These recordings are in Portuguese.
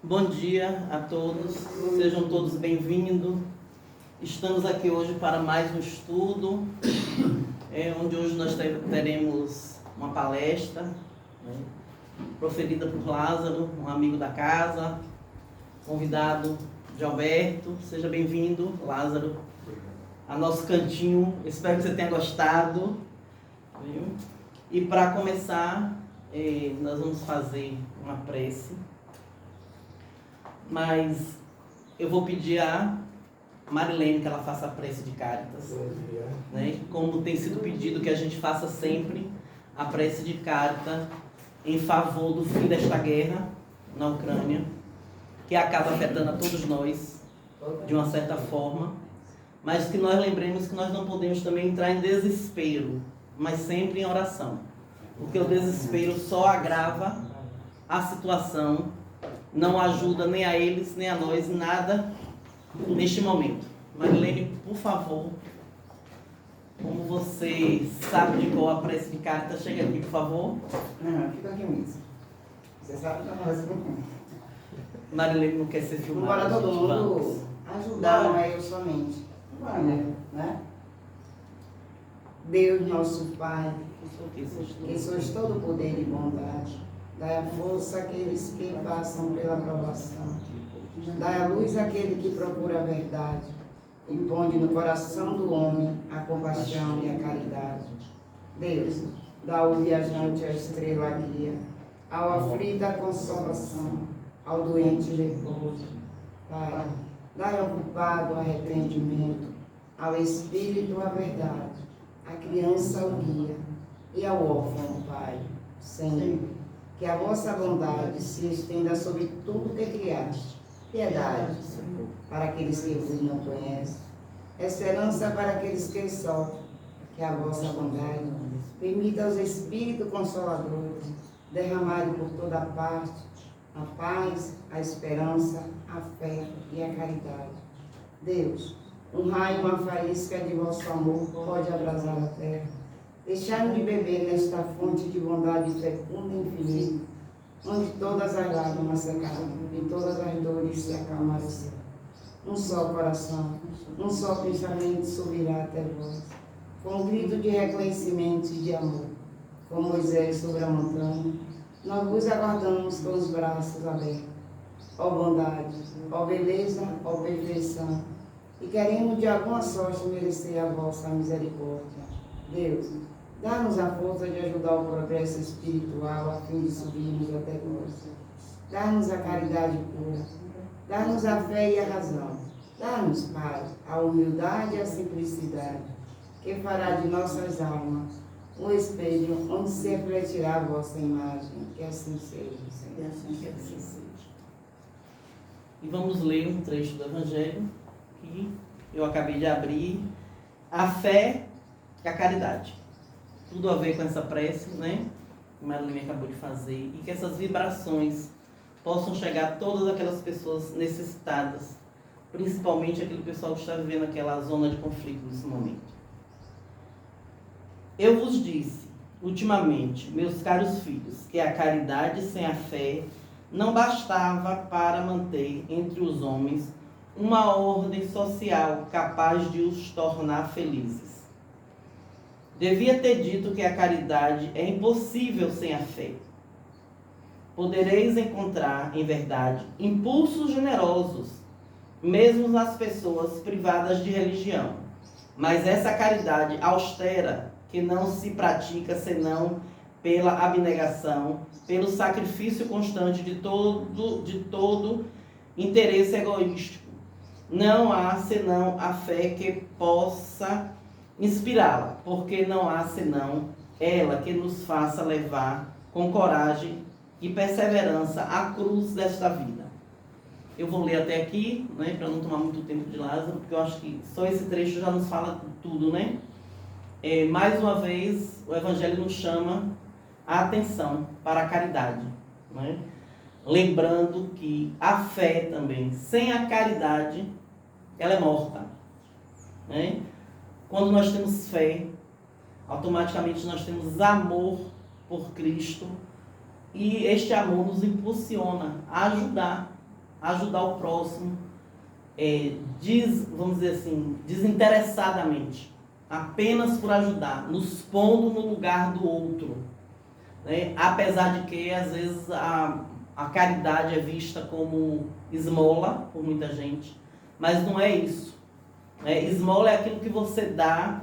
Bom dia a todos, sejam todos bem-vindos. Estamos aqui hoje para mais um estudo, onde hoje nós teremos uma palestra, proferida por Lázaro, um amigo da casa, convidado de Alberto. Seja bem-vindo, Lázaro, a nosso cantinho. Espero que você tenha gostado. E para começar, nós vamos fazer uma prece, mas eu vou pedir a Marilene que ela faça a prece de Cáritas, né? Como tem sido pedido que a gente faça sempre a prece de Cáritas em favor do fim desta guerra na Ucrânia, que acaba afetando a todos nós de uma certa forma, mas que nós lembremos que nós não podemos também entrar em desespero, mas sempre em oração, porque o desespero só agrava a situação, não ajuda nem a eles, nem a nós, nada neste momento. Marilene, por favor, como você sabe de qual a prece de Cáritas, chega aqui, por favor. Não, fica aqui mesmo. Você sabe que eu faço com Marilene não quer ser filmada. Embora todo mundo ajudar, não é eu somente. Vamos, né? Deus, nosso Pai, que sois todo poder e bondade, dai a força àqueles que passam pela provação, dai a luz àquele que procura a verdade, e põe no coração do homem a compaixão e a caridade. Deus, dá ao viajante a estrela guia, ao aflito a consolação, ao doente repouso. Pai, dai ao culpado arrependimento, ao espírito a verdade, à criança o guia, e ao órfão, Pai, sempre. Que a vossa bondade se estenda sobre tudo que criaste. Piedade para aqueles que vos não conhecem. Esperança para aqueles que sofrem. Que a vossa bondade permita aos Espíritos Consoladores derramarem por toda parte a paz, a esperança, a fé e a caridade. Deus, um raio, uma faísca de vosso amor pode abrasar a terra. Deixai-nos de beber nesta fonte de bondade fecunda e infinita, onde todas as lágrimas secarão e todas as dores se acalmarão. Um só coração, um só pensamento subirá até vós, com um grito de reconhecimento e de amor. Com Moisés sobre a montanha, nós vos aguardamos com os braços abertos. Ó bondade, ó beleza, ó perfeição, e queremos de alguma sorte merecer a vossa misericórdia. Deus, dá-nos a força de ajudar o progresso espiritual a fim de subirmos até vós. Dá-nos a caridade pura, dá-nos a fé e a razão. Dá-nos, Pai, a humildade e a simplicidade, que fará de nossas almas um espelho onde se refletirá a vossa imagem. Que assim seja, Senhor. Que assim seja. E vamos ler um trecho do Evangelho que eu acabei de abrir. A fé e a caridade. Tudo a ver com essa prece, né? Que Marilene acabou de fazer. E que essas vibrações possam chegar a todas aquelas pessoas necessitadas, principalmente aquele pessoal que está vivendo aquela zona de conflito nesse momento. Eu vos disse, ultimamente, meus caros filhos, que a caridade sem a fé não bastava para manter entre os homens uma ordem social capaz de os tornar felizes. Devia ter dito que a caridade é impossível sem a fé. Podereis encontrar, em verdade, impulsos generosos, mesmo nas pessoas privadas de religião. Mas essa caridade austera, que não se pratica senão pela abnegação, pelo sacrifício constante de todo interesse egoístico, não há senão a fé que possa inspirá-la, porque não há senão ela que nos faça levar com coragem e perseverança a cruz desta vida. Eu vou ler até aqui, né, para não tomar muito tempo de Lázaro, porque eu acho que só esse trecho já nos fala tudo, né? Mais uma vez, o Evangelho nos chama a atenção para a caridade, né? Lembrando que a fé também, sem a caridade, ela é morta, né? Quando nós temos fé, automaticamente nós temos amor por Cristo, E este amor nos impulsiona a ajudar o próximo, vamos dizer assim, desinteressadamente, apenas por ajudar, nos pondo no lugar do outro, né? Apesar de que, às vezes, a caridade é vista como esmola por muita gente, mas não é isso. Esmola é aquilo que você dá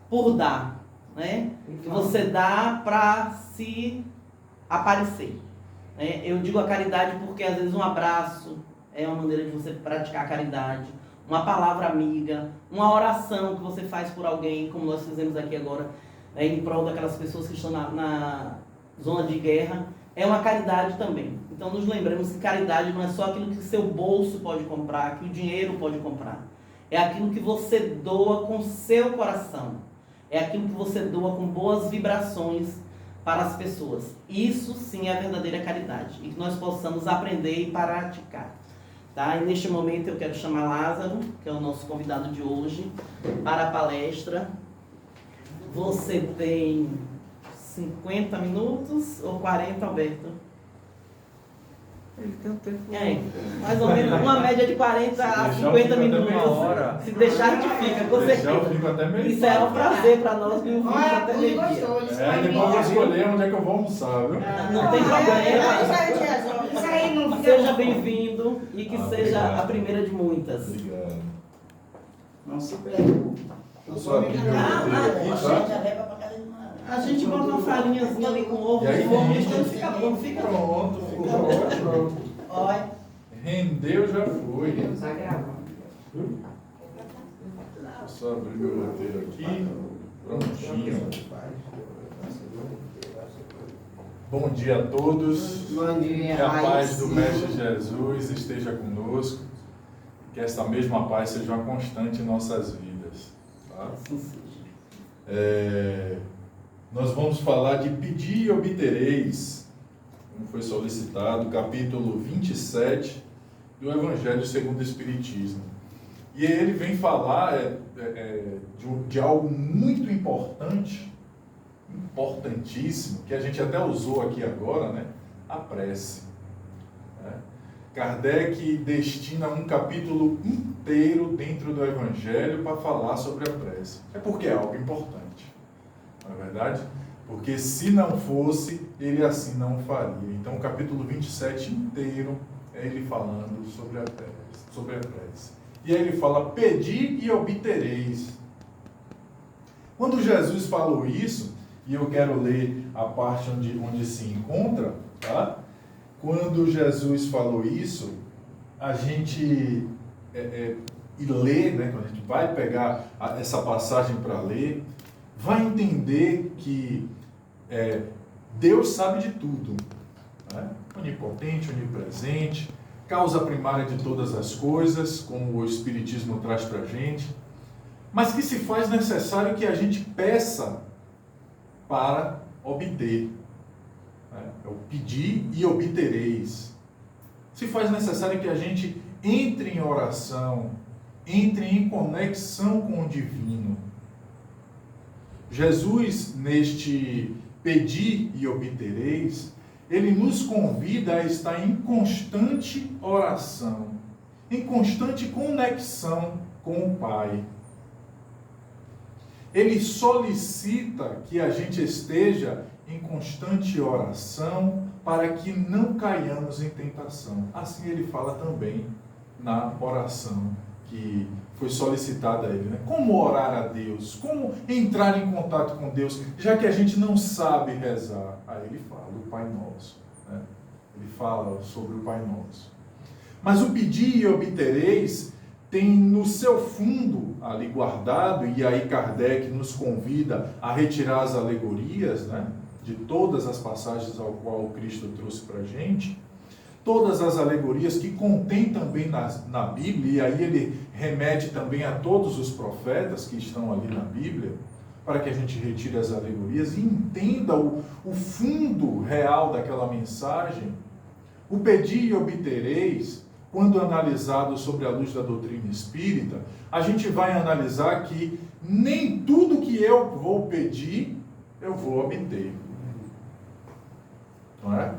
por dar, né? Que você dá para se aparecer. Eu digo a caridade porque, às vezes, um abraço é uma maneira de você praticar a caridade, uma palavra amiga, uma oração que você faz por alguém, como nós fizemos aqui agora, em prol daquelas pessoas que estão na zona de guerra, é uma caridade também. Então nos lembramos que caridade não é só aquilo que seu bolso pode comprar, que o dinheiro pode comprar. É aquilo que você doa com seu coração. É aquilo que você doa com boas vibrações para as pessoas. Isso sim é a verdadeira caridade. E que nós possamos aprender e praticar. Tá? E neste momento eu quero chamar Lázaro, que é o nosso convidado de hoje, para a palestra. Você tem 50 minutos ou 40, Alberto? Ele tem um tempo. Mais ou menos uma média de 40 a 50 minutos. Se deixar, a gente fica, com certeza. Isso é um prazer para nós, que o vídeo até meio-dia. Depois eu vou escolher onde é que eu vou almoçar, viu? Não tem problema. Isso aí não fica. Seja bem-vindo e que seja obrigado. a primeira de muitas. Obrigado. Não se preocupe. Eu só abri meu roteiro aqui, tá? A gente bota uma farinhazinha ali com ovo, E aí, ovo mistura, fica bom, fica bom. Pronto, ficou ótimo. Olha. Rendeu, já foi. Está gravando. Eu só abrir meu roteiro aqui. Prontinho. Bom dia a todos. Bom dia, Que a paz Raiz. do Mestre Jesus esteja conosco. Que essa mesma paz seja uma constante em nossas vidas. Tá? Nós vamos falar de pedir e obtereis, como foi solicitado, capítulo 27 do Evangelho segundo o Espiritismo. E ele vem falar de algo muito importante, importantíssimo, que a gente até usou aqui agora, né? A prece. Kardec destina um capítulo inteiro dentro do Evangelho para falar sobre a prece. É porque é algo importante. Não é verdade? Porque se não fosse, ele assim não faria. Então o capítulo 27 inteiro é ele falando sobre a prece. E aí ele fala, pedi e obtereis. Quando Jesus falou isso, e eu quero ler a parte onde se encontra, tá? Quando Jesus falou isso, a gente lê, né? Quando a gente vai pegar essa passagem para ler, vai entender que Deus sabe de tudo, né? Onipotente, onipresente, causa primária de todas as coisas, como o Espiritismo traz para a gente, mas que se faz necessário que a gente peça para obter. É o pedir e obtereis. Se faz necessário que a gente entre em oração, entre em conexão com o divino. Jesus, neste pedir e obtereis, ele nos convida a estar em constante oração, em constante conexão com o Pai. Ele solicita que a gente esteja em constante oração para que não caiamos em tentação. Assim ele fala também na oração que foi solicitada a ele, né? Como orar a Deus? Como entrar em contato com Deus? Já que a gente não sabe rezar. Aí ele fala o Pai Nosso, né? Ele fala sobre o Pai Nosso. Mas o pedir e obtereis tem no seu fundo ali guardado, e aí Kardec nos convida a retirar as alegorias, né, de todas as passagens ao qual o Cristo trouxe para a gente, todas as alegorias que contém também na Bíblia, e aí ele remete também a todos os profetas que estão ali na Bíblia, para que a gente retire as alegorias e entenda o fundo real daquela mensagem. O pedir e obtereis, quando analisado sobre a luz da doutrina espírita, a gente vai analisar que nem tudo que eu vou pedir, eu vou obter. Não é?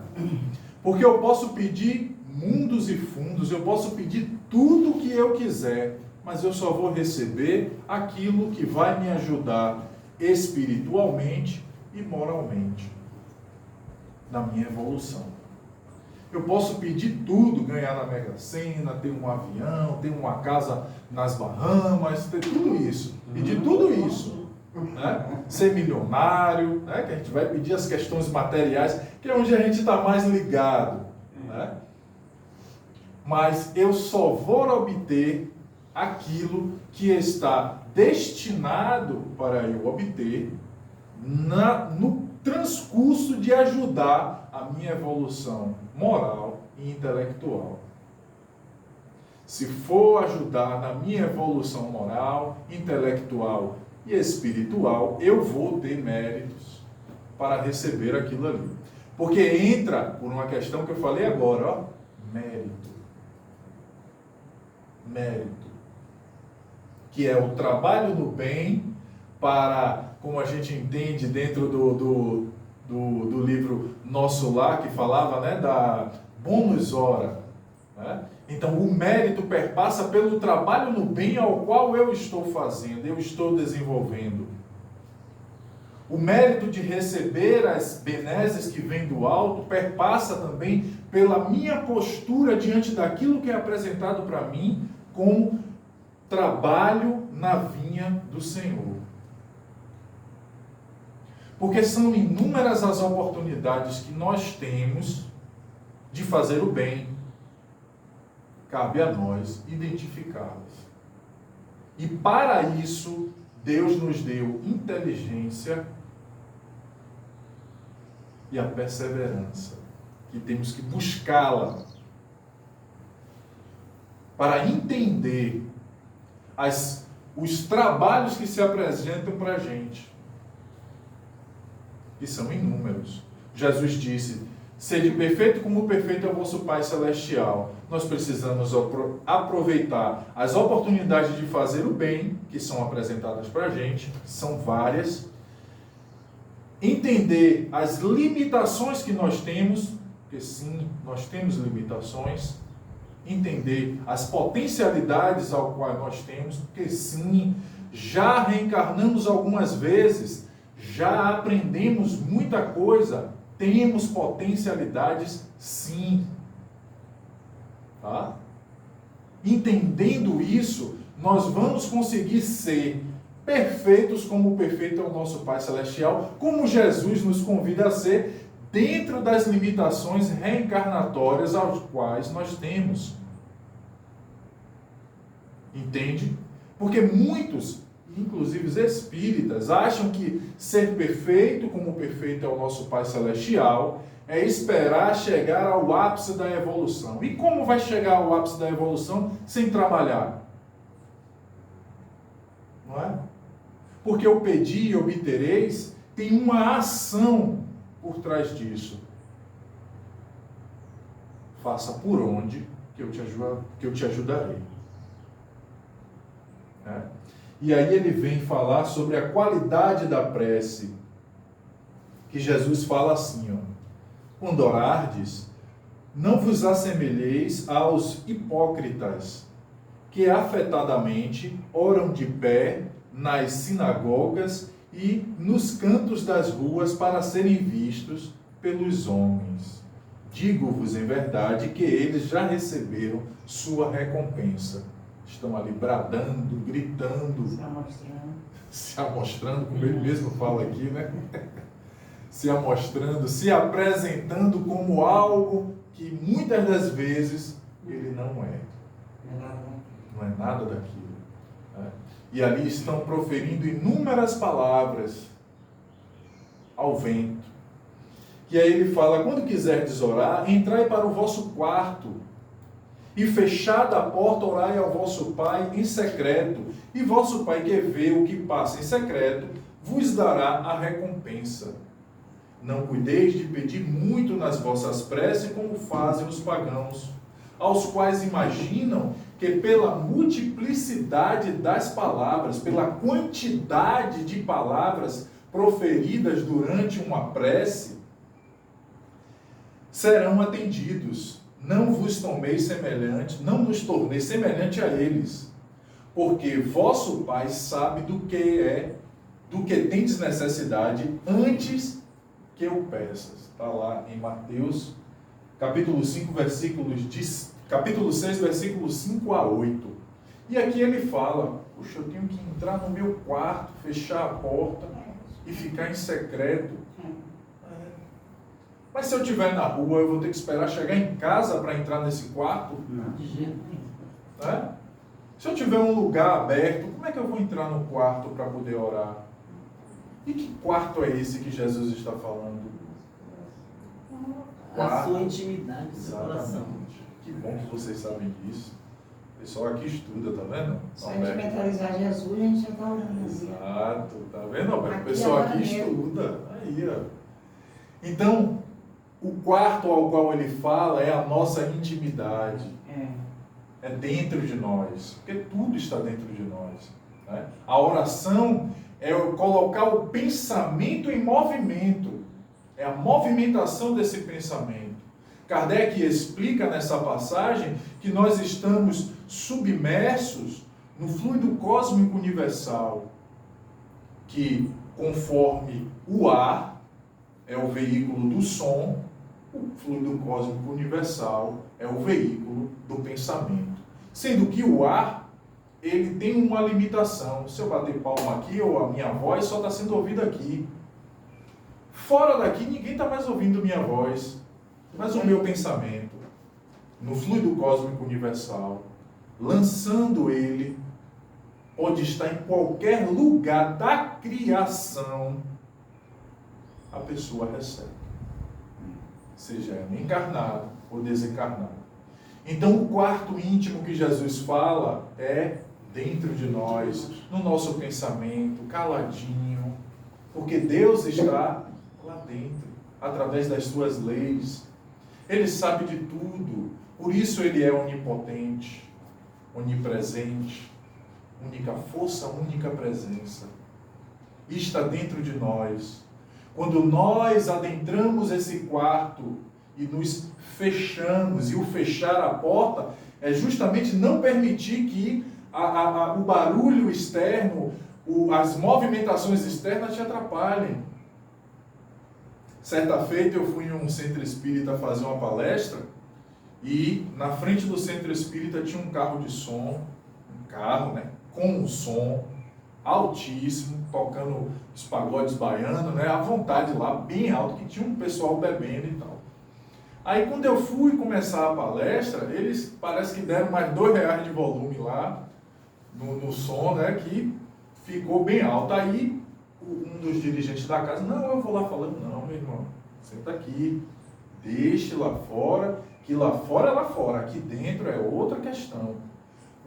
Porque eu posso pedir mundos e fundos, eu posso pedir tudo o que eu quiser, mas eu só vou receber aquilo que vai me ajudar espiritualmente e moralmente na minha evolução. Eu posso pedir tudo, ganhar na Mega Sena, ter um avião, ter uma casa nas Bahamas, ter tudo isso. Pedir tudo isso. Né? Ser milionário, né? Que a gente vai pedir as questões materiais, que é onde a gente está mais ligado. Né? Mas eu só vou obter aquilo que está destinado para eu obter no transcurso de ajudar a minha evolução moral e intelectual. Se for ajudar na minha evolução moral, intelectual e espiritual, eu vou ter méritos para receber aquilo ali. Porque entra por uma questão que eu falei agora, ó, mérito. Mérito. Que é o trabalho no bem para, como a gente entende dentro do livro Nosso Lar, que falava, né, da bonus hora. Né? Então, o mérito perpassa pelo trabalho no bem ao qual eu estou fazendo, eu estou desenvolvendo. O mérito de receber as benesses que vêm do alto perpassa também pela minha postura diante daquilo que é apresentado para mim como trabalho na vinha do Senhor. Porque são inúmeras as oportunidades que nós temos de fazer o bem. Cabe a nós identificá-las. E para isso, Deus nos deu inteligência e a perseverança, que temos que buscá-la para entender os trabalhos que se apresentam para a gente. E são inúmeros. Jesus disse: sede perfeito como perfeito é o vosso Pai Celestial. Nós precisamos aproveitar as oportunidades de fazer o bem, que são apresentadas para a gente, são várias. Entender as limitações que nós temos, porque sim, nós temos limitações. Entender as potencialidades ao qual nós temos, porque sim, já reencarnamos algumas vezes, já aprendemos muita coisa, temos potencialidades sim. Tá? Entendendo isso, nós vamos conseguir ser perfeitos como o perfeito é o nosso Pai Celestial, como Jesus nos convida a ser, dentro das limitações reencarnatórias aos quais nós temos. Entende? Porque muitos, inclusive os espíritas, acham que ser perfeito como perfeito é o nosso Pai Celestial é esperar chegar ao ápice da evolução. E como vai chegar ao ápice da evolução sem trabalhar? Não é? Porque o pedir e obtereis tem uma ação por trás disso. Faça por onde que eu te ajudarei. É? E aí ele vem falar sobre a qualidade da prece, que Jesus fala assim, ó: quando orardes, não vos assemelheis aos hipócritas, que afetadamente oram de pé nas sinagogas e nos cantos das ruas para serem vistos pelos homens. Digo-vos em verdade que eles já receberam sua recompensa. Estão ali bradando, gritando, se amostrando, como ele mesmo fala aqui, né? Se amostrando, se apresentando como algo que muitas das vezes ele não é. Não é nada daquilo. Né? E ali estão proferindo inúmeras palavras ao vento. E aí ele fala: quando quiserdes orar, entrai para o vosso quarto, e fechada a porta, orai ao vosso Pai em secreto, e vosso Pai que vê o que passa em secreto, vos dará a recompensa. Não cuideis de pedir muito nas vossas preces, como fazem os pagãos, aos quais imaginam que pela multiplicidade das palavras, pela quantidade de palavras proferidas durante uma prece, serão atendidos. Não vos tornei semelhante, não nos tornei semelhante a eles, porque vosso Pai sabe do que tendes necessidade antes que eu peças. Está lá em Mateus, capítulo 5, capítulo 6, versículos 5 a 8. E aqui ele fala, puxa, eu tenho que entrar no meu quarto, fechar a porta e ficar em secreto. Mas se eu estiver na rua, eu vou ter que esperar chegar em casa para entrar nesse quarto? De jeito nenhum. Né? Se eu tiver um lugar aberto, como é que eu vou entrar no quarto para poder orar? E que quarto é esse que Jesus está falando? A sua intimidade, o seu coração. Exatamente. Que bom que vocês sabem disso. O pessoal aqui estuda, tá vendo? Se a gente mentalizar Jesus, a gente já está orando. Exato, tá vendo, Alberto? O Aqui pessoal agora aqui mesmo. estuda. Aí, ó. Então, o quarto ao qual ele fala é a nossa intimidade. É dentro de nós. Porque tudo está dentro de nós. Né? A oração é colocar o pensamento em movimento. É a movimentação desse pensamento. Kardec explica nessa passagem que nós estamos submersos no fluido cósmico universal, que, conforme o ar é o veículo do som, o fluido cósmico universal é o veículo do pensamento. Sendo que o ar, ele tem uma limitação. Se eu bater palma aqui, ou a minha voz só está sendo ouvida aqui. Fora daqui, ninguém está mais ouvindo minha voz, mas o meu pensamento, no fluido cósmico universal, lançando ele, pode estar em qualquer lugar da criação, a pessoa recebe. Seja encarnado ou desencarnado. Então, o quarto íntimo que Jesus fala é dentro de nós, no nosso pensamento, caladinho, porque Deus está lá dentro, através das suas leis. Ele sabe de tudo, por isso ele é onipotente, onipresente, única força, única presença. E está dentro de nós. Quando nós adentramos esse quarto e nos fechamos, e o fechar a porta é justamente não permitir que o barulho externo, as movimentações externas te atrapalhem. Certa feita eu fui em um centro espírita fazer uma palestra e na frente do centro espírita tinha um carro de som, com um som altíssimo, tocando os pagodes baianos, à vontade lá, bem alto, que tinha um pessoal bebendo e tal. Aí quando eu fui começar a palestra, eles parece que deram mais R$2 de volume lá no som, que ficou bem alto. Aí um dos dirigentes da casa, não, eu vou lá falando, não, meu irmão, senta aqui, deixe lá fora, que lá fora é lá fora, aqui dentro é outra questão.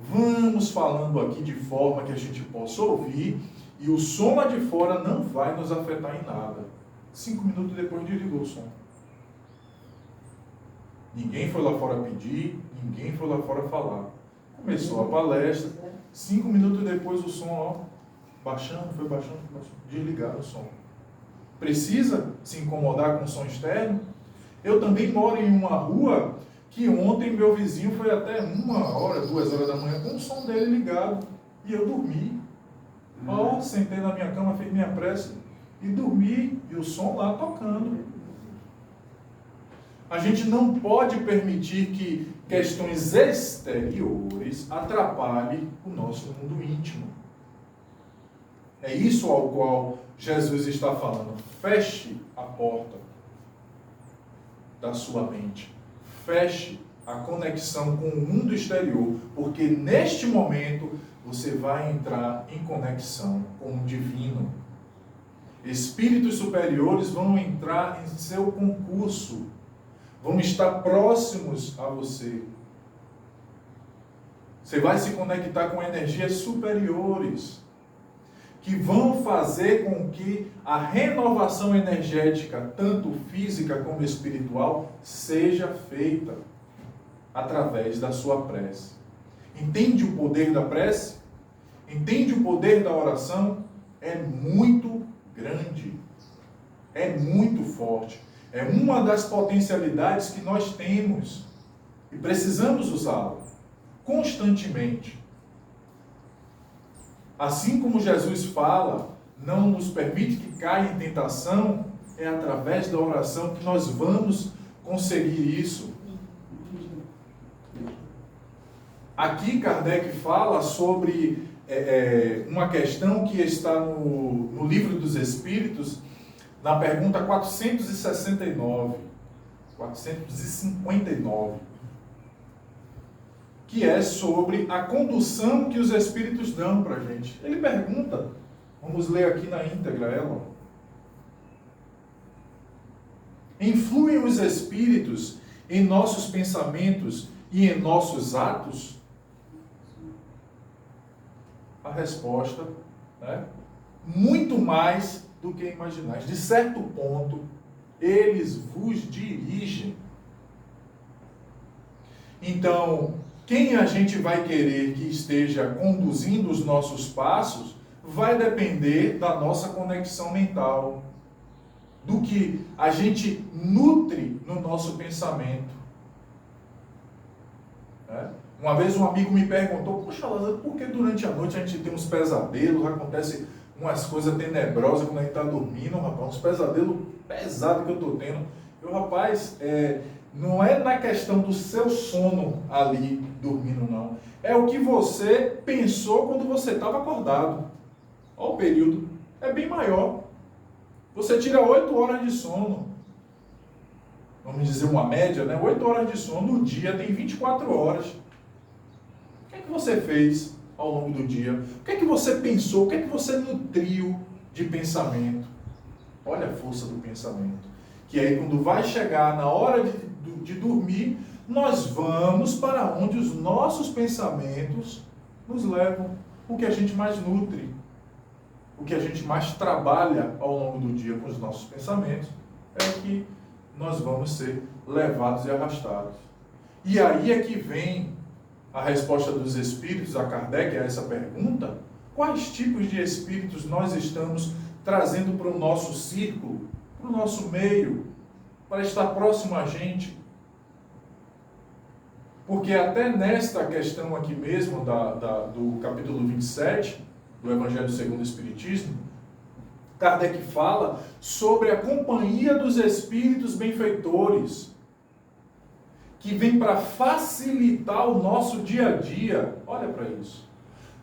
Vamos falando aqui de forma que a gente possa ouvir e o som lá de fora não vai nos afetar em nada. 5 minutos depois desligou o som. Ninguém foi lá fora pedir, ninguém foi lá fora falar. Começou a palestra, 5 minutos depois o som, baixando, desligaram o som. Precisa se incomodar com o som externo? Eu também moro em uma rua que ontem meu vizinho foi até 1 hora, 2 horas da manhã com o som dele ligado. E eu dormi. Sentei na minha cama, fiz minha prece e dormi. E o som lá tocando. A gente não pode permitir que questões exteriores atrapalhem o nosso mundo íntimo. É isso ao qual Jesus está falando. Feche a porta da sua mente. Feche a conexão com o mundo exterior, porque neste momento você vai entrar em conexão com o divino. Espíritos superiores vão entrar em seu concurso, vão estar próximos a você. Você vai se conectar com energias superiores, que vão fazer com que a renovação energética, tanto física como espiritual, seja feita através da sua prece. Entende o poder da prece? Entende o poder da oração? É muito grande, é muito forte. É uma das potencialidades que nós temos e precisamos usá-la constantemente. Assim como Jesus fala, não nos permite que caia em tentação, é através da oração que nós vamos conseguir isso. Aqui Kardec fala sobre uma questão que está no Livro dos Espíritos, na pergunta 459, que é sobre a condução que os Espíritos dão para a gente. Ele pergunta, vamos ler aqui na íntegra ela. Influem os Espíritos em nossos pensamentos e em nossos atos? A resposta, né? Muito mais do que imaginais. De certo ponto, eles vos dirigem. Então, quem a gente vai querer que esteja conduzindo os nossos passos vai depender da nossa conexão mental, do que a gente nutre no nosso pensamento. Né? Uma vez um amigo me perguntou, poxa, Lázaro, por que durante a noite a gente tem uns pesadelos, acontece umas coisas tenebrosas quando a gente está dormindo, rapaz, uns pesadelos pesados que eu estou tendo. Eu, rapaz, não é na questão do seu sono ali, dormindo, não. É o que você pensou quando você estava acordado. Olha o período, é bem maior. Você tira 8 horas de sono. Vamos dizer uma média, né? 8 horas de sono no dia, tem 24 horas. O que é que você fez ao longo do dia? O que é que você pensou? O que é que você nutriu de pensamento? Olha a força do pensamento. Que aí quando vai chegar na hora de dormir, nós vamos para onde os nossos pensamentos nos levam. O que a gente mais nutre, o que a gente mais trabalha ao longo do dia com os nossos pensamentos, é que nós vamos ser levados e arrastados. E aí é que vem a resposta dos espíritos a Kardec a essa pergunta: quais tipos de espíritos nós estamos trazendo para o nosso círculo, para o nosso meio, para estar próximo a gente? Porque até nesta questão aqui mesmo, do capítulo 27, do Evangelho segundo o Espiritismo, Kardec fala sobre a companhia dos espíritos benfeitores, que vem para facilitar o nosso dia a dia. Olha para isso.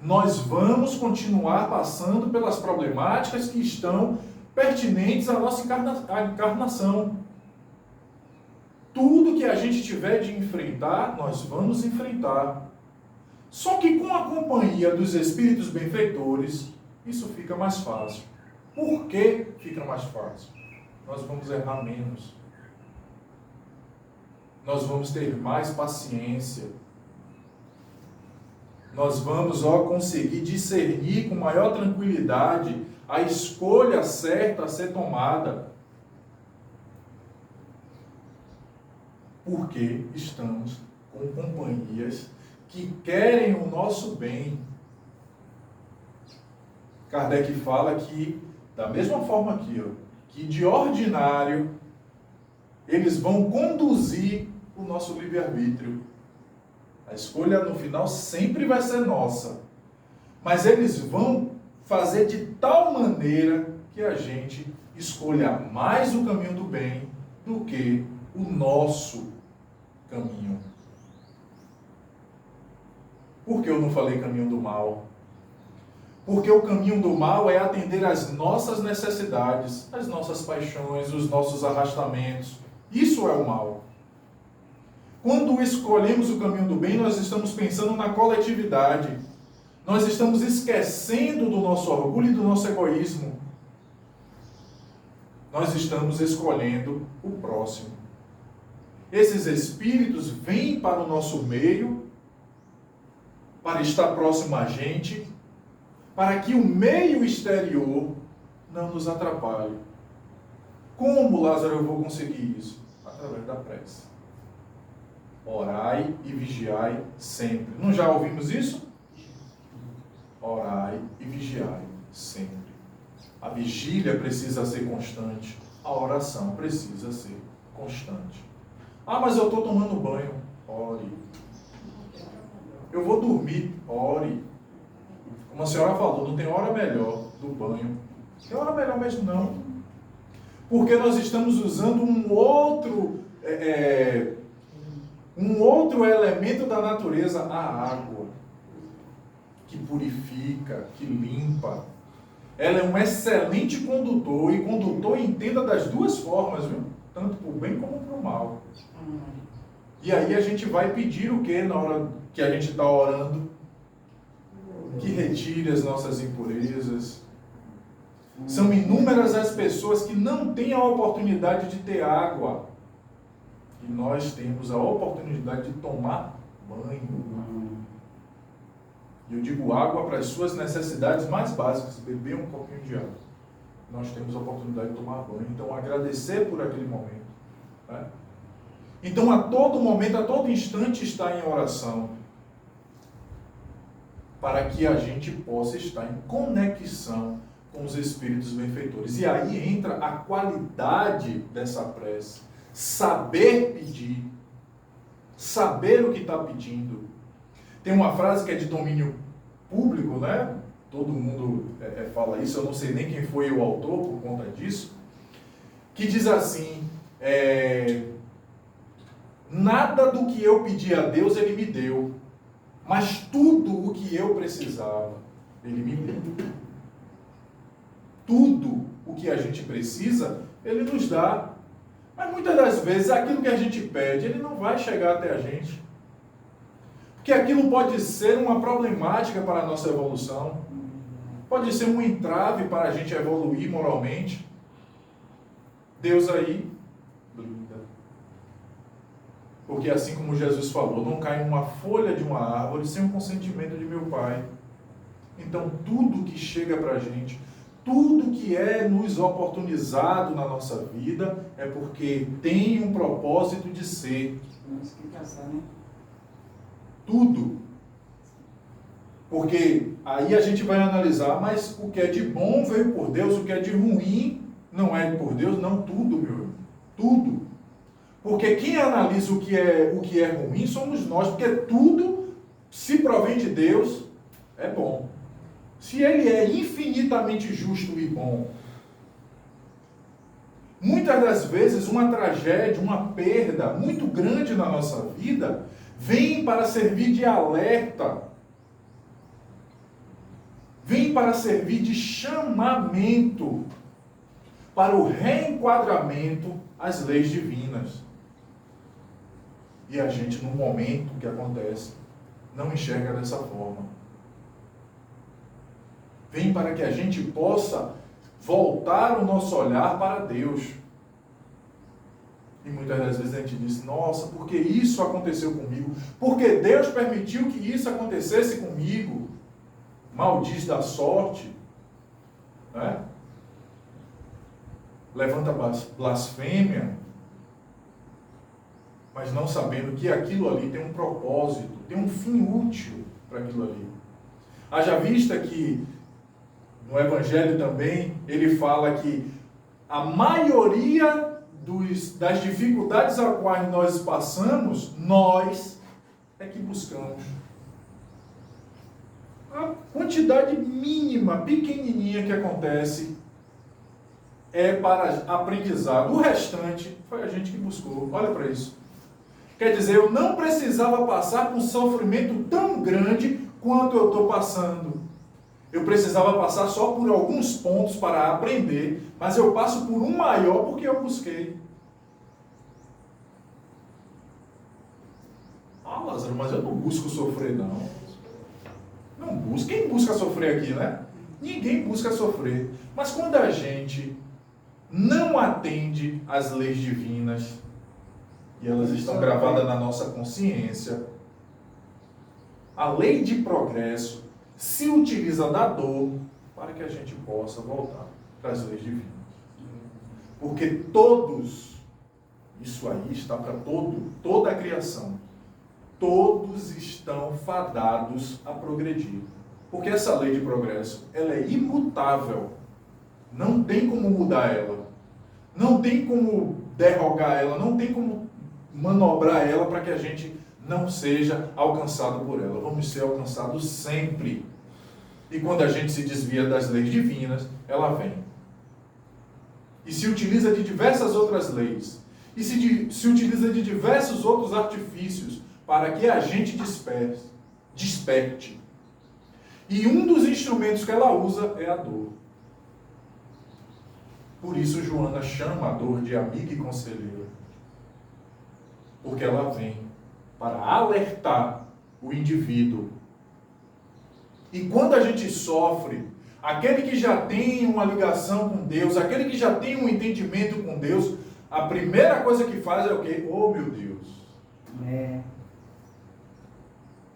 Nós vamos continuar passando pelas problemáticas que estão pertinentes à nossa encarnação. Tudo que a gente tiver de enfrentar, nós vamos enfrentar. Só que com a companhia dos espíritos benfeitores, isso fica mais fácil. Por que fica mais fácil? Nós vamos errar menos. Nós vamos ter mais paciência. Nós vamos conseguir discernir com maior tranquilidade a escolha certa a ser tomada. Porque estamos com companhias que querem o nosso bem. Kardec fala que, da mesma forma aqui, que de ordinário, eles vão conduzir o nosso livre-arbítrio. A escolha no final sempre vai ser nossa. Mas eles vão fazer de tal maneira que a gente escolha mais o caminho do bem do que o nosso caminho. Por que eu não falei caminho do mal? Porque o caminho do mal é atender às nossas necessidades, às nossas paixões, os nossos arrastamentos. Isso é o mal. Quando escolhemos o caminho do bem, nós estamos pensando na coletividade. Nós estamos esquecendo do nosso orgulho e do nosso egoísmo. Nós estamos escolhendo o próximo. Esses espíritos vêm para o nosso meio, para estar próximo a gente, para que o meio exterior não nos atrapalhe. Como, Lázaro, eu vou conseguir isso? Através da prece. Orai e vigiai sempre. Não já ouvimos isso? Orai e vigiai sempre. A vigília precisa ser constante. a oração precisa ser constante. Ah, mas eu estou tomando banho. Ore. Eu vou dormir. Ore. Como a senhora falou, não tem hora melhor do banho. Não tem hora melhor mesmo não. Porque nós estamos usando um outro elemento da natureza, a água, que purifica, que limpa. Ela é um excelente condutor, e condutor entenda das duas formas, viu? Tanto para o bem como para o mal. E aí a gente vai pedir o que na hora que a gente está orando? Que retire as nossas impurezas. São inúmeras as pessoas que não têm a oportunidade de ter água. E nós temos a oportunidade de tomar banho. E eu digo água para as suas necessidades mais básicas, beber um copinho de água. Nós temos a oportunidade de tomar banho. Então, agradecer por aquele momento. Né? Então, a todo momento, a todo instante, estar em oração. Para que a gente possa estar em conexão com os Espíritos benfeitores. E aí entra a qualidade dessa prece. Saber pedir. Saber o que está pedindo. Tem uma frase que é de domínio público, né? Todo mundo fala isso, eu não sei nem quem foi o autor por conta disso, que diz assim, nada do que eu pedi a Deus Ele me deu, mas tudo o que eu precisava, Ele me deu. Tudo o que a gente precisa, Ele nos dá. Mas muitas das vezes aquilo que a gente pede, Ele não vai chegar até a gente. Porque aquilo pode ser uma problemática para a nossa evolução. Pode ser um entrave para a gente evoluir moralmente. Deus aí blinda. Porque assim como Jesus falou, não cai uma folha de uma árvore sem o consentimento de meu Pai. Então tudo que chega para a gente, tudo que é nos oportunizado na nossa vida, é porque tem um propósito de ser. Tudo. Porque aí a gente vai analisar, mas o que é de bom veio por Deus, o que é de ruim não é por Deus, não tudo, meu irmão. Tudo. Porque quem analisa o que é ruim somos nós, porque tudo, se provém de Deus, é bom. Se Ele é infinitamente justo e bom, muitas das vezes uma tragédia, uma perda muito grande na nossa vida, vem para servir de alerta, vem para servir de chamamento para o reenquadramento às leis divinas. E a gente, no momento que acontece, não enxerga dessa forma. Vem para que a gente possa voltar o nosso olhar para Deus. E muitas das vezes a gente diz, nossa, por que isso aconteceu comigo? Porque Deus permitiu que isso acontecesse comigo. Maldiz da sorte. Né? Levanta blasfêmia. Mas não sabendo que aquilo ali tem um propósito, tem um fim útil para aquilo ali. Haja vista que no Evangelho também ele fala que a maioria das dificuldades a quais nós passamos, nós é que buscamos. A quantidade mínima, pequenininha que acontece é para aprendizado. O restante foi a gente que buscou. Olha para isso. Quer dizer, eu não precisava passar por um sofrimento tão grande quanto eu estou passando. Eu precisava passar só por alguns pontos para aprender, mas eu passo por um maior porque eu busquei. Ah, Lázaro, mas eu não busco sofrer, não. Não busco. Quem busca sofrer aqui, né? Ninguém busca sofrer. Mas quando a gente não atende às leis divinas, e elas estão gravadas na nossa consciência, a lei de progresso se utiliza da dor para que a gente possa voltar para as leis divinas. Porque todos, isso aí está para toda a criação, todos estão fadados a progredir. Porque essa lei de progresso, ela é imutável. Não tem como mudar ela. Não tem como derrogar ela, não tem como manobrar ela para que a gente não seja alcançado por ela. Vamos ser alcançados sempre. E quando a gente se desvia das leis divinas, ela vem. E se utiliza de diversas outras leis. E se utiliza de diversos outros artifícios para que a gente desperte. E um dos instrumentos que ela usa é a dor. Por isso Joana chama a dor de amiga e conselheira. Porque ela vem para alertar o indivíduo. E quando a gente sofre, aquele que já tem uma ligação com Deus, aquele que já tem um entendimento com Deus, a primeira coisa que faz é o quê? Oh, meu Deus!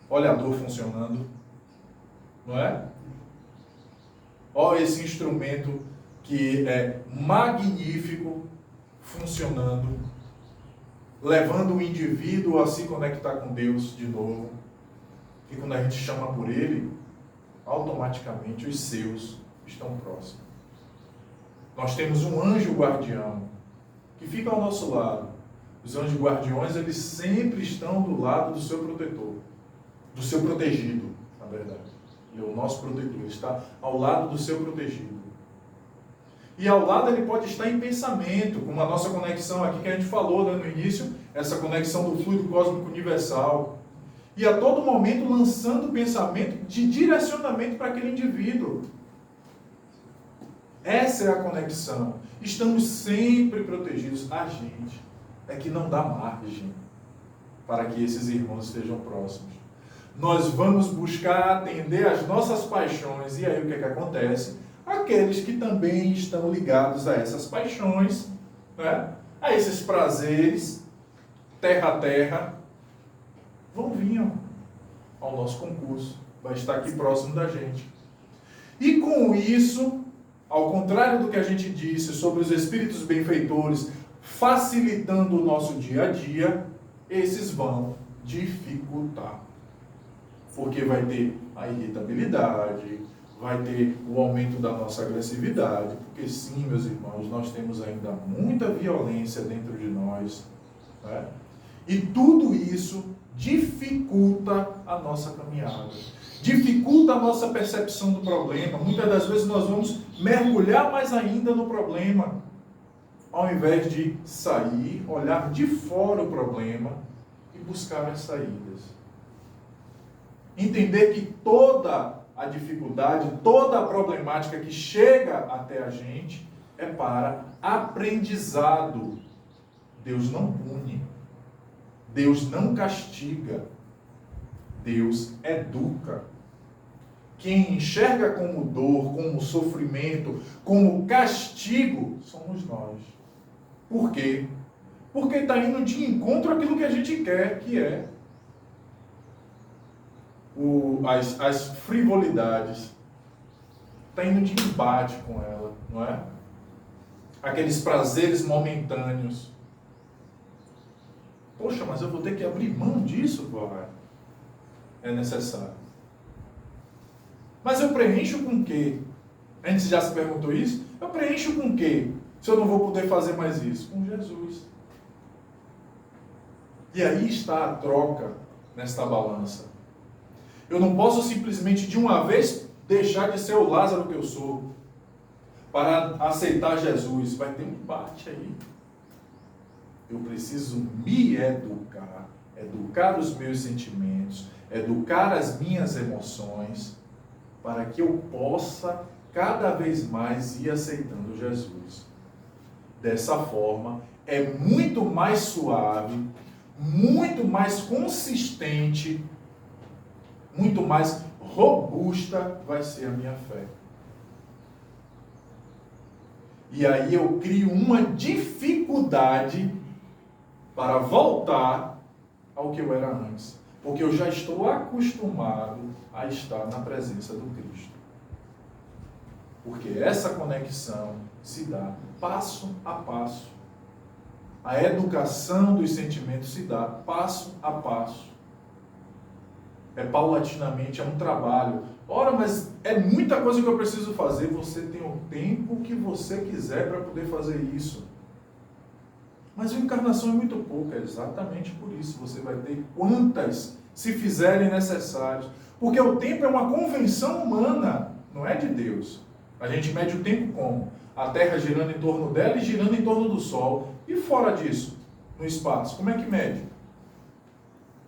Olha a dor funcionando. Não é? Olha esse instrumento que é magnífico funcionando, levando o indivíduo a se conectar com Deus de novo. E quando a gente chama por Ele, automaticamente os seus estão próximos. Nós temos um anjo guardião que fica ao nosso lado. Os anjos guardiões, eles sempre estão do lado do seu protetor, do seu protegido, na verdade. Ele é o nosso protetor, ele está ao lado do seu protegido. E ao lado ele pode estar em pensamento, como a nossa conexão aqui que a gente falou, né, no início, essa conexão do fluido cósmico universal. E a todo momento lançando pensamento de direcionamento para aquele indivíduo. Essa é a conexão. Estamos sempre protegidos. A gente é que não dá margem para que esses irmãos estejam próximos. Nós vamos buscar atender às nossas paixões. E aí o que é que acontece? Aqueles que também estão ligados a essas paixões, né? A esses prazeres, terra a terra, vão vir ao nosso concurso. Vai estar aqui próximo da gente. E com isso, ao contrário do que a gente disse sobre os espíritos benfeitores facilitando o nosso dia a dia, esses vão dificultar. Porque vai ter a irritabilidade, vai ter o aumento da nossa agressividade, porque sim, meus irmãos, nós temos ainda muita violência dentro de nós, né? E tudo isso dificulta a nossa caminhada, dificulta a nossa percepção do problema. Muitas das vezes nós vamos mergulhar mais ainda no problema, ao invés de sair, olhar de fora o problema e buscar as saídas. Entender que toda a dificuldade, toda a problemática que chega até a gente é para aprendizado. Deus não pune. Deus não castiga. Deus educa. Quem enxerga como dor, como sofrimento, como castigo, somos nós. Por quê? Porque está indo de encontro àquilo que a gente quer, que é as frivolidades. Está indo de embate com ela, não é? Aqueles prazeres momentâneos. Poxa, mas eu vou ter que abrir mão disso, vai? É necessário. Mas eu preencho com o quê? A gente já se perguntou isso? Eu preencho com o quê? Se eu não vou poder fazer mais isso? Com Jesus. E aí está a troca nesta balança. Eu não posso simplesmente de uma vez deixar de ser o Lázaro que eu sou para aceitar Jesus. Vai ter um embate aí. Eu preciso me educar, educar os meus sentimentos, educar as minhas emoções, para que eu possa cada vez mais ir aceitando Jesus. Dessa forma, é muito mais suave, muito mais consistente, muito mais robusta vai ser a minha fé. E aí eu crio uma dificuldade para voltar ao que eu era antes. Porque eu já estou acostumado a estar na presença do Cristo. Porque essa conexão se dá passo a passo. A educação dos sentimentos se dá passo a passo. É paulatinamente, é um trabalho. Ora, mas é muita coisa que eu preciso fazer. Você tem o tempo que você quiser para poder fazer isso. Mas uma encarnação é muito pouco, é exatamente por isso. Você vai ter quantas se fizerem necessárias. Porque o tempo é uma convenção humana, não é de Deus. A gente mede o tempo como? A Terra girando em torno dela e girando em torno do Sol. E fora disso, no espaço, como é que mede?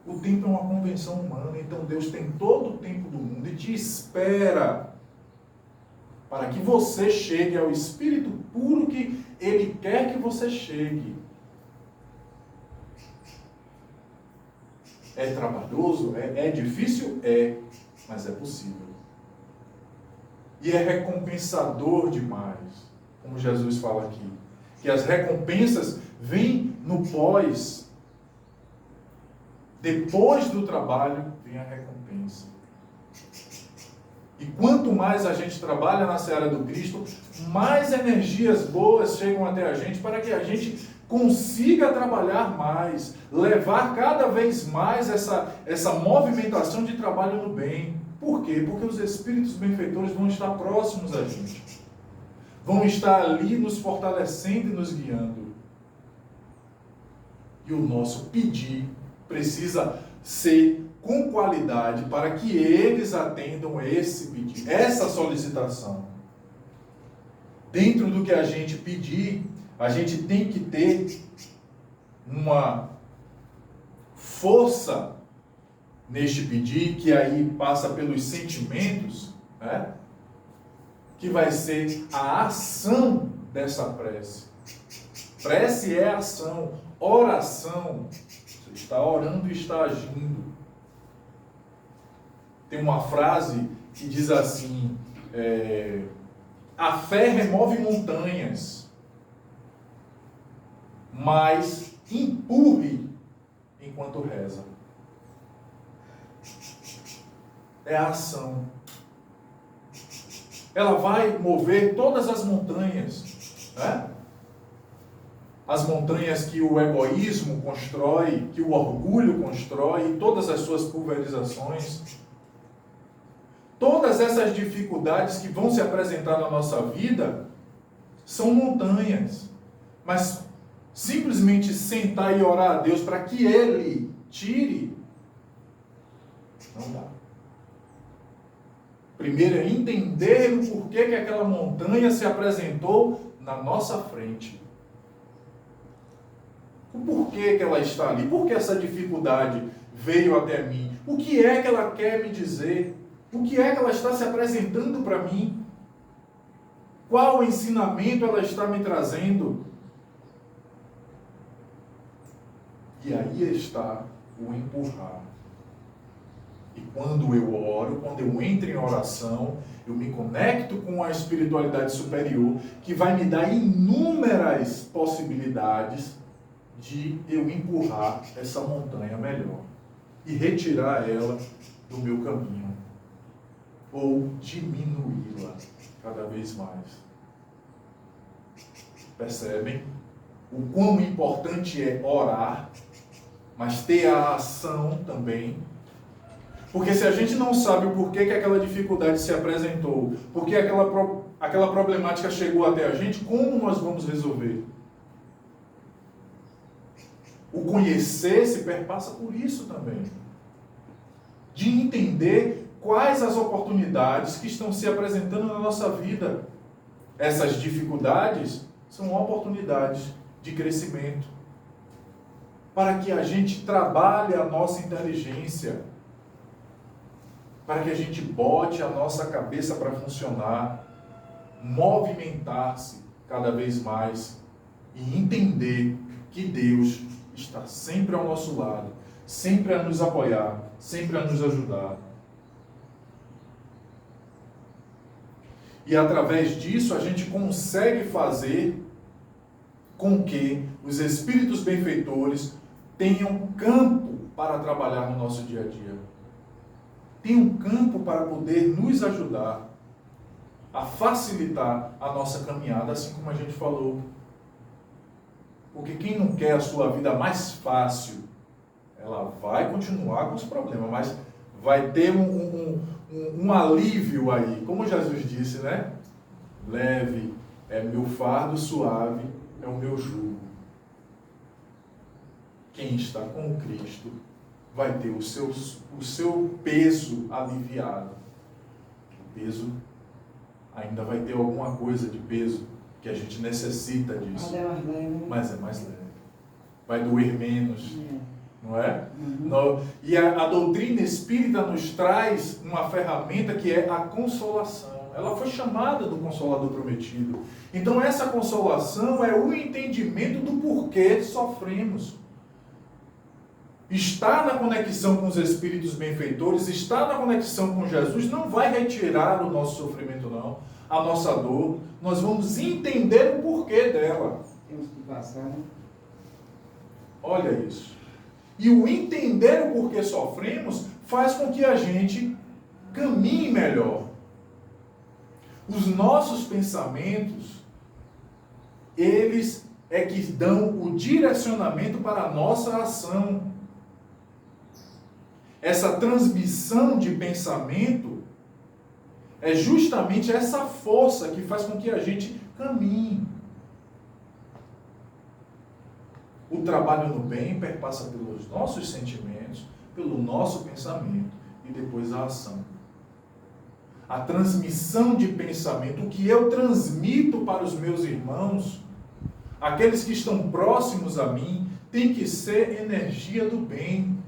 O tempo é uma convenção humana, então Deus tem todo o tempo do mundo e te espera para que você chegue ao Espírito puro que Ele quer que você chegue. É trabalhoso? É difícil? É, mas é possível. E é recompensador demais, como Jesus fala aqui. Que as recompensas vêm no pós. Depois do trabalho vem a recompensa. E quanto mais a gente trabalha na seara do Cristo, mais energias boas chegam até a gente para que a gente consiga trabalhar mais, levar cada vez mais essa movimentação de trabalho no bem. Por quê? Porque os espíritos benfeitores vão estar próximos a gente. Vão estar ali nos fortalecendo e nos guiando. E o nosso pedir precisa ser com qualidade para que eles atendam esse pedido, essa solicitação. Dentro do que a gente pedir, a gente tem que ter uma força neste pedir, que aí passa pelos sentimentos, né? Que vai ser a ação dessa prece. Prece é ação, oração. Você está orando e está agindo. Tem uma frase que diz assim, a fé remove montanhas, mas empurre enquanto reza. É a ação. Ela vai mover todas as montanhas, né? As montanhas que o egoísmo constrói, que o orgulho constrói, todas as suas pulverizações. Todas essas dificuldades que vão se apresentar na nossa vida são montanhas. Mas simplesmente sentar e orar a Deus para que Ele tire, não dá. Primeiro é entender o porquê que aquela montanha se apresentou na nossa frente. O porquê que ela está ali, por que essa dificuldade veio até mim, o que é que ela quer me dizer, o que é que ela está se apresentando para mim, qual ensinamento ela está me trazendo. E aí está o empurrar. E quando eu oro, quando eu entro em oração, eu me conecto com a espiritualidade superior, que vai me dar inúmeras possibilidades de eu empurrar essa montanha melhor e retirar ela do meu caminho, ou diminuí-la cada vez mais. Percebem o quão importante é orar, mas ter a ação também? Porque se a gente não sabe o porquê que aquela dificuldade se apresentou, porque aquela problemática chegou até a gente, como nós vamos resolver? O conhecer se perpassa por isso também. De entender quais as oportunidades que estão se apresentando na nossa vida. Essas dificuldades são oportunidades de crescimento. Para que a gente trabalhe a nossa inteligência. Para que a gente bote a nossa cabeça para funcionar. Movimentar-se cada vez mais. E entender que Deus está sempre ao nosso lado, sempre a nos apoiar, sempre a nos ajudar. E através disso a gente consegue fazer com que os espíritos benfeitores tenham campo para trabalhar no nosso dia a dia. Tenham campo para poder nos ajudar a facilitar a nossa caminhada, assim como a gente falou. Porque quem não quer a sua vida mais fácil, ela vai continuar com os problemas, mas vai ter um alívio aí. Como Jesus disse, né? Leve é meu fardo, suave é o meu jugo. quem está com Cristo vai ter o seu peso aliviado. O peso ainda vai ter alguma coisa de peso que a gente necessita disso. Mas é mais leve. Mas é mais leve. Vai doer menos. Não é? Uhum. E a doutrina espírita nos traz uma ferramenta que é a consolação. Ela foi chamada do Consolador Prometido. Então essa consolação é o entendimento do porquê sofremos. Estar na conexão com os Espíritos benfeitores, estar na conexão com Jesus, não vai retirar o nosso sofrimento, não. A nossa dor. Nós vamos entender o porquê dela. Temos que passar, né? Olha isso. E o entender o porquê sofremos faz com que a gente caminhe melhor. Os nossos pensamentos, eles é que dão o direcionamento para a nossa ação. Essa transmissão de pensamento é justamente essa força que faz com que a gente caminhe. O trabalho no bem perpassa pelos nossos sentimentos, pelo nosso pensamento e depois a ação. A transmissão de pensamento, o que eu transmito para os meus irmãos, aqueles que estão próximos a mim, tem que ser energia do bem.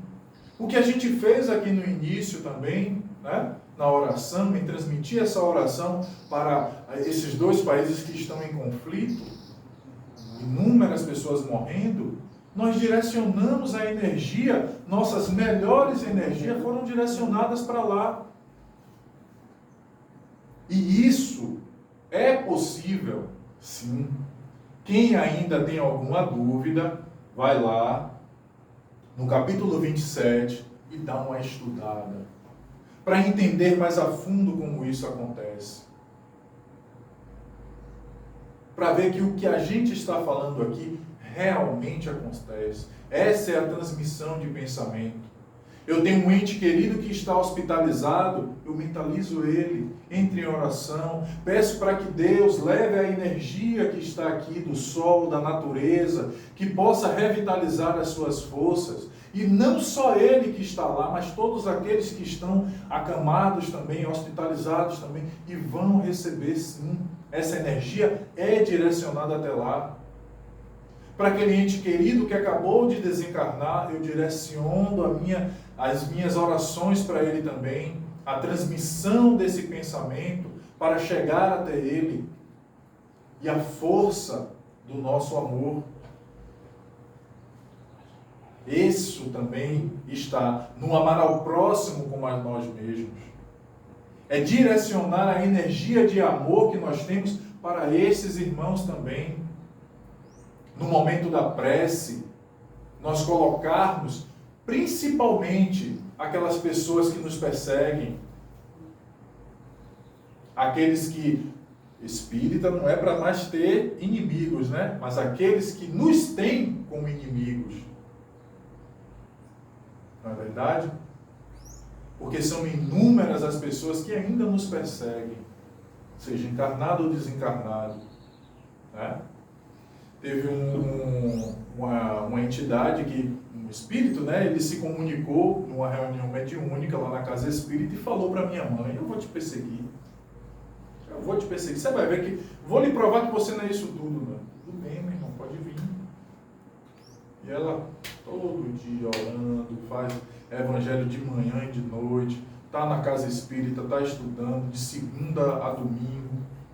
O que a gente fez aqui no início também, né, na oração, em transmitir essa oração para esses dois países que estão em conflito, inúmeras pessoas morrendo, nós direcionamos a energia, nossas melhores energias foram direcionadas para lá. E isso é possível, sim. Quem ainda tem alguma dúvida, vai lá no capítulo 27 e dá uma estudada, para entender mais a fundo como isso acontece. Para ver que o que a gente está falando aqui realmente acontece. Essa é a transmissão de pensamento. Eu tenho um ente querido que está hospitalizado, eu mentalizo ele, entre em oração, peço para que Deus leve a energia que está aqui do sol, da natureza, que possa revitalizar as suas forças. E não só ele que está lá, mas todos aqueles que estão acamados também, hospitalizados também, e vão receber sim. Essa energia é direcionada até lá. Para aquele ente querido que acabou de desencarnar, eu direciono as minhas orações para ele também, a transmissão desse pensamento para chegar até ele e a força do nosso amor. Isso também está no amar ao próximo como a nós mesmos. É direcionar a energia de amor que nós temos para esses irmãos também. No momento da prece, nós colocarmos principalmente aquelas pessoas que nos perseguem, aqueles que, espírita não é para mais ter inimigos, né? Mas aqueles que nos têm como inimigos. Não é verdade? Porque são inúmeras as pessoas que ainda nos perseguem, seja encarnado ou desencarnado, né? Teve uma entidade que, um espírito, né, ele se comunicou numa reunião mediúnica lá na casa espírita e falou para minha mãe: eu vou te perseguir. Eu vou te perseguir. Você vai ver que vou lhe provar que você não é isso tudo, né? Tudo bem, meu irmão, pode vir. E ela todo dia orando, faz evangelho de manhã e de noite, está na casa espírita, está estudando de segunda a domingo.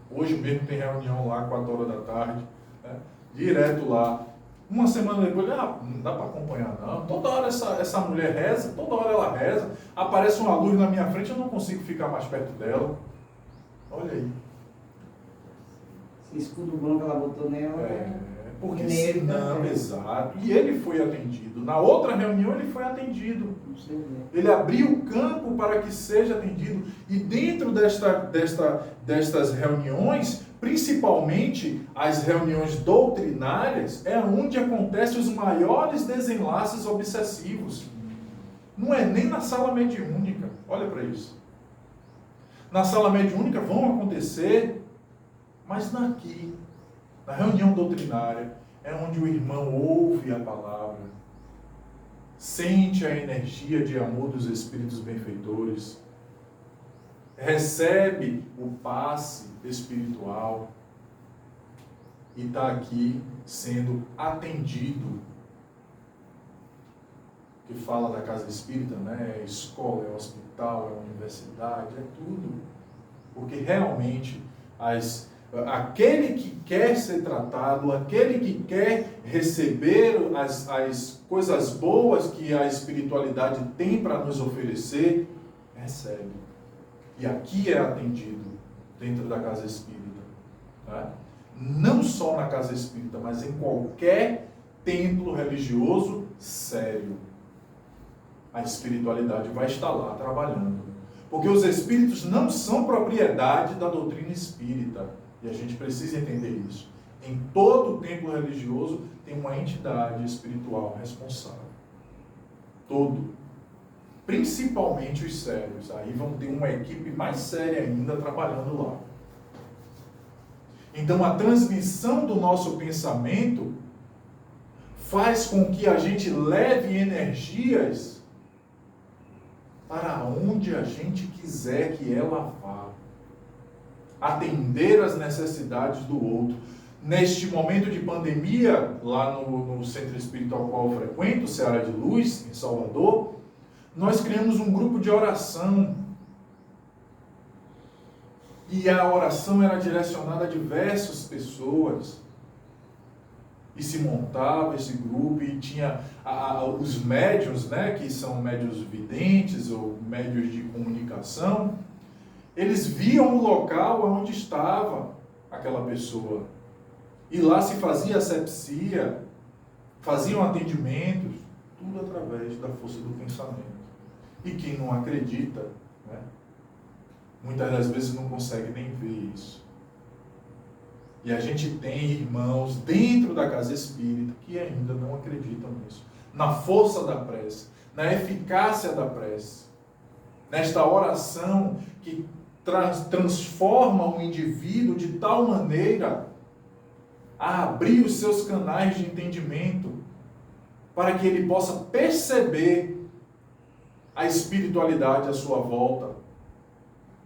Hoje mesmo tem reunião lá, 4 horas da tarde, né? Direto lá. Uma semana depois, não dá para acompanhar não. Toda hora essa mulher reza, toda hora ela reza, aparece uma luz na minha frente, eu não consigo ficar mais perto dela. Olha aí. Esse escudo bom que ela botou nela. Porque nele não, também. exato. E ele foi atendido. Na outra reunião ele foi atendido. Ele abriu o campo para que seja atendido. E dentro destas reuniões, principalmente as reuniões doutrinárias, é onde acontecem os maiores desenlaces obsessivos. Não é nem na sala mediúnica. Olha para isso. Na sala mediúnica vão acontecer, mas na reunião doutrinária, é onde o irmão ouve a palavra, sente a energia de amor dos Espíritos benfeitores, recebe o passe espiritual e está aqui sendo atendido. Que fala da casa espírita, né? É escola, é hospital, é universidade, é tudo. Porque realmente aquele que quer ser tratado, aquele que quer receber as coisas boas que a espiritualidade tem para nos oferecer, recebe. E aqui é atendido dentro da casa espírita. Tá? Não só na casa espírita, mas em qualquer templo religioso sério. A espiritualidade vai estar lá trabalhando. Porque os espíritos não são propriedade da doutrina espírita. E a gente precisa entender isso. Em todo templo religioso tem uma entidade espiritual responsável. Todo. Principalmente os sérios. Aí vão ter uma equipe mais séria ainda trabalhando lá. Então a transmissão do nosso pensamento faz com que a gente leve energias para onde a gente quiser que ela vá. Atender às necessidades do outro. Neste momento de pandemia, lá no centro espiritual qual eu frequento, Seara de Luz, em Salvador, nós criamos um grupo de oração. E a oração era direcionada a diversas pessoas. E se montava esse grupo e tinha os médiuns, né, que são médiuns videntes ou médiuns de comunicação, eles viam o local onde estava aquela pessoa. E lá se fazia asepsia, faziam atendimentos, tudo através da força do pensamento. E quem não acredita, né, muitas das vezes não consegue nem ver isso. E a gente tem irmãos dentro da casa espírita que ainda não acreditam nisso. Na força da prece, na eficácia da prece, nesta oração que transforma o indivíduo de tal maneira a abrir os seus canais de entendimento para que ele possa perceber a espiritualidade à sua volta,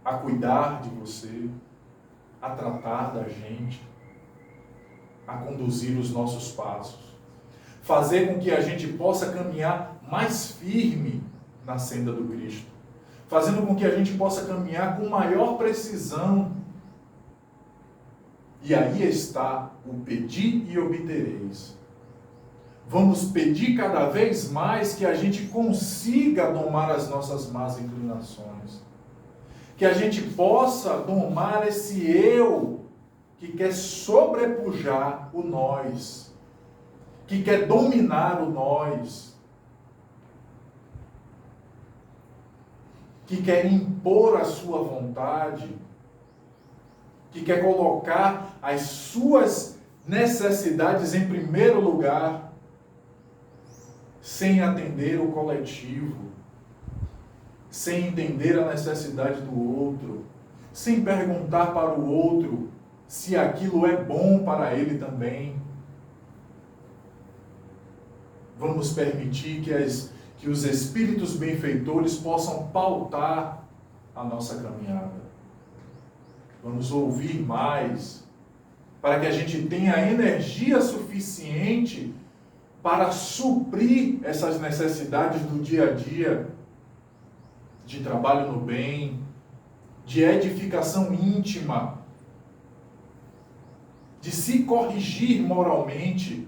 a cuidar de você, a tratar da gente, a conduzir os nossos passos, fazer com que a gente possa caminhar mais firme na senda do Cristo, fazendo com que a gente possa caminhar com maior precisão. E aí está o pedir e obtereis. Vamos pedir cada vez mais que a gente consiga domar as nossas más inclinações. Que a gente possa domar esse eu que quer sobrepujar o nós, que quer dominar o nós, que quer impor a sua vontade, que quer colocar as suas necessidades em primeiro lugar, sem atender o coletivo, sem entender a necessidade do outro, sem perguntar para o outro se aquilo é bom para ele também. Vamos permitir que os espíritos benfeitores possam pautar a nossa caminhada. Vamos ouvir mais, para que a gente tenha energia suficiente para suprir essas necessidades do dia a dia, de trabalho no bem, de edificação íntima, de se corrigir moralmente,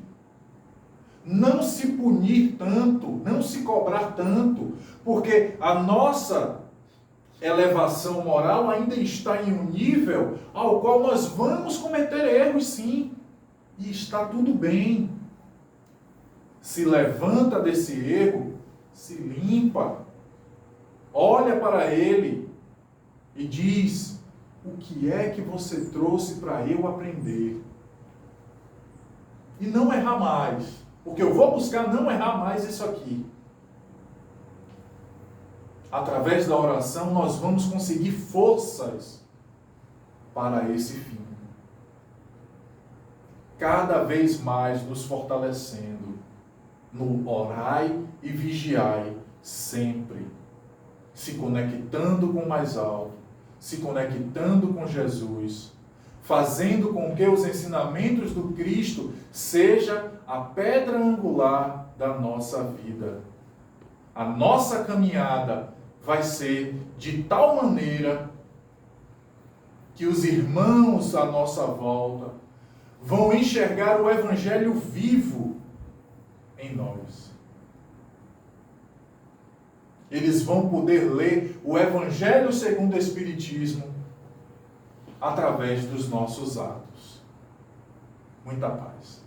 não se punir tanto, não se cobrar tanto, porque a nossa elevação moral ainda está em um nível ao qual nós vamos cometer erros, sim, e está tudo bem. Se levanta desse erro, se limpa, olha para ele e diz: o que é que você trouxe para eu aprender? E não errar mais, porque eu vou buscar não errar mais isso aqui. Através da oração nós vamos conseguir forças para esse fim. Cada vez mais nos fortalecendo no orai e vigiai sempre, se conectando com o mais alto, se conectando com Jesus, fazendo com que os ensinamentos do Cristo seja a pedra angular da nossa vida. A nossa caminhada vai ser de tal maneira que os irmãos à nossa volta vão enxergar o Evangelho vivo em nós. Eles vão poder ler o Evangelho segundo o Espiritismo através dos nossos atos. Muita paz.